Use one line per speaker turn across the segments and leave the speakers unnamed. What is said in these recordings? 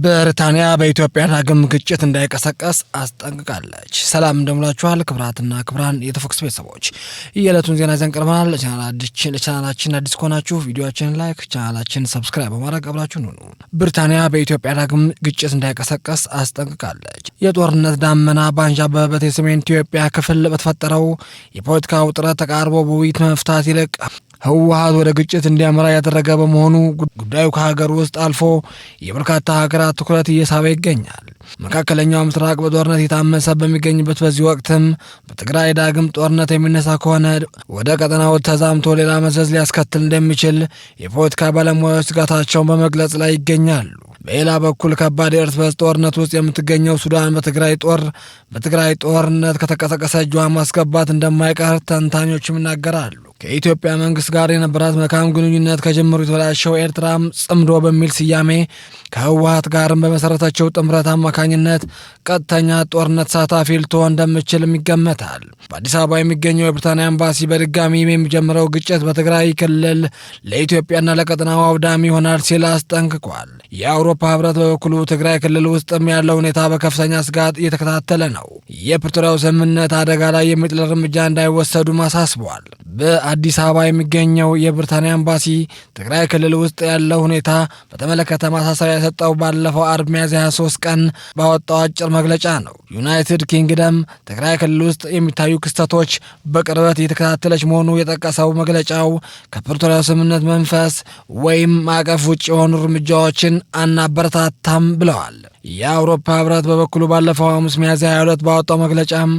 ብሪታንያ በኢትዮጵያ ዳግም ግጭት እንዳይቀሰቀስ አስጠንቅቃለች። ሰላም እንደምላችኋል ክብራትና ክብራን የተፎክስ ቤተሰቦች የዕለቱን ዜና ይዘን ቀርበናል። ለቻናላችን አዲስ ከሆናችሁ ቪዲዮአችንን ላይክ፣ ቻናላችን ሰብስክራይብ በማድረግ አብራችሁን ሁኑ። ብሪታንያ በኢትዮጵያ ዳግም ግጭት እንዳይቀሰቀስ አስጠንቅቃለች። የጦርነት ዳመና ባንዣበበበት የሰሜን ኢትዮጵያ ክፍል በተፈጠረው የፖለቲካ ውጥረት ተቃርቦ በውይይት መፍታት ይልቅ ህወሓት ወደ ግጭት እንዲያመራ ያደረገ በመሆኑ ጉዳዩ ከሀገር ውስጥ አልፎ የበርካታ ሀገራት ትኩረት እየሳበ ይገኛል። መካከለኛው ምስራቅ በጦርነት የታመሰ በሚገኝበት በዚህ ወቅትም በትግራይ ዳግም ጦርነት የሚነሳ ከሆነ ወደ ቀጠናው ተዛምቶ ሌላ መዘዝ ሊያስከትል እንደሚችል የፖለቲካ ባለሙያዎች ስጋታቸውን በመግለጽ ላይ ይገኛሉ። በሌላ በኩል ከባድ የእርስ በርስ ጦርነት ውስጥ የምትገኘው ሱዳን በትግራይ ጦርነት ከተቀሰቀሰ እጇን ማስገባት እንደማይቀር ተንታኞችም ይናገራሉ። ከኢትዮጵያ መንግስት ጋር የነበራት መልካም ግንኙነት ከጀመሩ የተበላሸው ኤርትራም ጽምዶ በሚል ስያሜ ከህወሓት ጋርም በመሰረተችው ጥምረት አማካኝነት ቀጥተኛ ጦርነት ሳታፊ ልትሆን እንደምችልም ይገመታል። በአዲስ አበባ የሚገኘው የብሪታንያ ኤምባሲ በድጋሚ የሚጀምረው ግጭት በትግራይ ክልል ለኢትዮጵያና ለቀጠናው አውዳሚ ይሆናል ሲል አስጠንቅቋል። የአውሮፓ ህብረት በበኩሉ ትግራይ ክልል ውስጥም ያለው ሁኔታ በከፍተኛ ስጋት እየተከታተለ ነው። የፕሪቶሪያው ስምምነት አደጋ ላይ የሚጥል እርምጃ እንዳይወሰዱ አሳስቧል። በአዲስ አበባ የሚገኘው የብሪታንያ ኤምባሲ ትግራይ ክልል ውስጥ ያለው ሁኔታ በተመለከተ ማሳሰቢያ የሰጠው ባለፈው አርብ ሚያዝያ 23 ቀን ባወጣው አጭር መግለጫ ነው። ዩናይትድ ኪንግደም ትግራይ ክልል ውስጥ የሚታዩ ክስተቶች በቅርበት እየተከታተለች መሆኑ የጠቀሰው መግለጫው ከፕሪቶሪያው ስምምነት መንፈስ ወይም ማዕቀፍ ውጭ የሆኑ እርምጃዎችን አናበረታታም ብለዋል። የአውሮፓ ህብረት በበኩሉ ባለፈው ሐሙስ ሚያዝያ 22 ባወጣው መግለጫም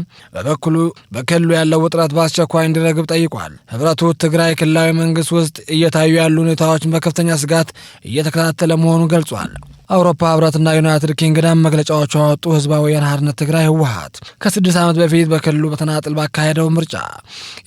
በክልሉ ያለው ውጥረት በአስቸኳይ እንዲረግብ ጠይቋል። ህብረቱ ትግራይ ክልላዊ መንግስት ውስጥ እየታዩ ያሉ ሁኔታዎችን በከፍተኛ ስጋት እየተከታተለ መሆኑን ገልጿል። አውሮፓ ህብረትና ዩናይትድ ኪንግደም መግለጫዎቹ ያወጡ ህዝባዊ ወያነ ሓርነት ትግራይ ህወሓት ከ6 ዓመት በፊት በክልሉ በተናጥል ባካሄደው ምርጫ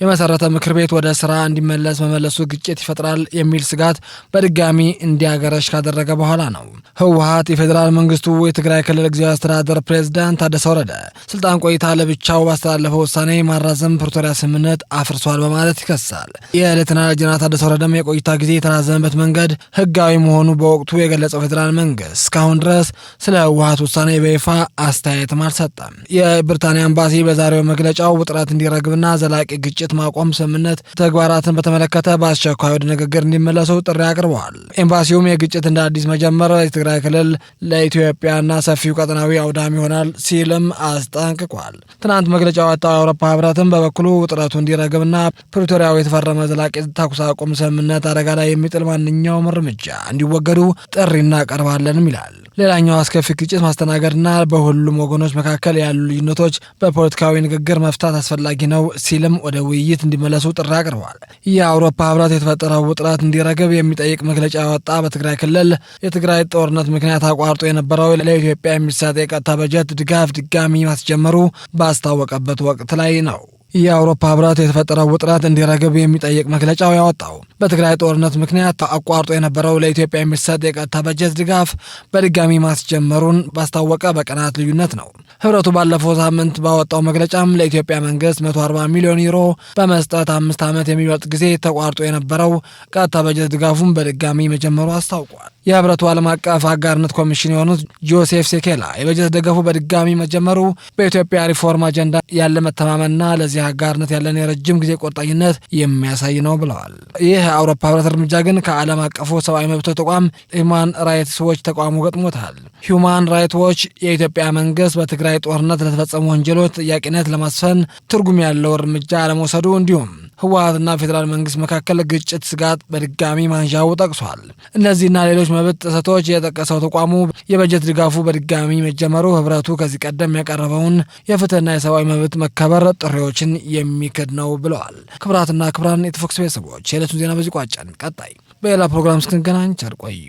የመሰረተ ምክር ቤት ወደ ስራ እንዲመለስ መመለሱ ግጭት ይፈጥራል የሚል ስጋት በድጋሚ እንዲያገረሽ ካደረገ በኋላ ነው። ህወሓት የፌዴራል መንግስቱ የትግራይ ክልል ጊዜያዊ አስተዳደር ፕሬዝዳንት ታደሰ ወረደ ስልጣን ቆይታ ለብቻው ባስተላለፈው ውሳኔ ማራዘም ፕሪቶሪያ ስምምነት አፍርሷል በማለት ይከሳል። የሌተናል ጀነራል ታደሰ ወረደም የቆይታ ጊዜ የተራዘመበት መንገድ ህጋዊ መሆኑ በወቅቱ የገለጸው ፌዴራል መንግስት እስካሁን ድረስ ስለ ህወሓት ውሳኔ በይፋ አስተያየትም አልሰጠም። የብሪታንያ ኤምባሲ በዛሬው መግለጫው ውጥረት እንዲረግብና ዘላቂ ግጭት ማቆም ስምምነት ተግባራትን በተመለከተ በአስቸኳይ ወደ ንግግር እንዲመለሱ ጥሪ አቅርበዋል። ኤምባሲውም የግጭት እንደ አዲስ መጀመር የትግራይ ክልል ለኢትዮጵያና ሰፊው ቀጠናዊ አውዳሚ ይሆናል ሲልም አስጠንቅቋል። ትናንት መግለጫ ያወጣው የአውሮፓ ህብረትም በበኩሉ ውጥረቱ እንዲረግብና ፕሪቶሪያው የተፈረመ ዘላቂ ተኩስ አቁም ስምምነት አደጋ ላይ የሚጥል ማንኛውም እርምጃ እንዲወገዱ ጥሪ እናቀርባለን ይላል። ሌላኛው አስከፊ ግጭት ማስተናገድና በሁሉም ወገኖች መካከል ያሉ ልዩነቶች በፖለቲካዊ ንግግር መፍታት አስፈላጊ ነው ሲልም ወደ ውይይት እንዲመለሱ ጥሪ አቅርበዋል። የአውሮፓ ህብረት የተፈጠረው ውጥረት እንዲረግብ የሚጠይቅ መግለጫ ያወጣ በትግራይ ክልል የትግራይ ጦርነት ምክንያት አቋርጦ የነበረው ለኢትዮጵያ የሚሰጥ የቀጥታ በጀት ድጋፍ ድጋሚ ማስጀመሩ ባስታወቀበት ወቅት ላይ ነው። የአውሮፓ ህብረት የተፈጠረው ውጥረት እንዲረግብ የሚጠይቅ መግለጫው ያወጣው በትግራይ ጦርነት ምክንያት አቋርጦ የነበረው ለኢትዮጵያ የሚሰጥ የቀጥታ በጀት ድጋፍ በድጋሚ ማስጀመሩን ባስታወቀ በቀናት ልዩነት ነው። ህብረቱ ባለፈው ሳምንት ባወጣው መግለጫም ለኢትዮጵያ መንግስት 140 ሚሊዮን ዩሮ በመስጠት 5 ዓመት የሚበልጥ ጊዜ ተቋርጦ የነበረው ቀጥታ በጀት ድጋፉን በድጋሚ መጀመሩ አስታውቋል። የህብረቱ ዓለም አቀፍ አጋርነት ኮሚሽን የሆኑት ጆሴፍ ሴኬላ የበጀት ደገፉ በድጋሚ መጀመሩ በኢትዮጵያ ሪፎርም አጀንዳ ያለ መተማመንና ለዚህ አጋርነት ያለን የረጅም ጊዜ ቁርጠኝነት የሚያሳይ ነው ብለዋል። ይህ የአውሮፓ ህብረት እርምጃ ግን ከዓለም አቀፉ ሰብአዊ መብቶች ተቋም ሂውማን ራይትስ ዎች ተቋሙ ገጥሞታል። ሂውማን ራይትስ ዎች የኢትዮጵያ መንግስት በትግራይ ጦርነት ለተፈጸሙ ወንጀሎች ተጠያቂነት ለማስፈን ትርጉም ያለው እርምጃ አለመውሰዱ እንዲሁም ህወሓትና ፌዴራል መንግስት መካከል ግጭት ስጋት በድጋሚ ማንዣው ጠቅሷል። እነዚህና ሌሎች መብት ጥሰቶች የጠቀሰው ተቋሙ የበጀት ድጋፉ በድጋሚ መጀመሩ ህብረቱ ከዚህ ቀደም ያቀረበውን የፍትህና የሰብአዊ መብት መከበር ጥሪዎችን የሚክድ ነው ብለዋል። ክብራትና ክብራን የተፎክስ ቤተሰቦች የዕለቱን ዜና በዚህ ቋጨን። ቀጣይ በሌላ ፕሮግራም እስክንገናኝ ቸር ቆዩ።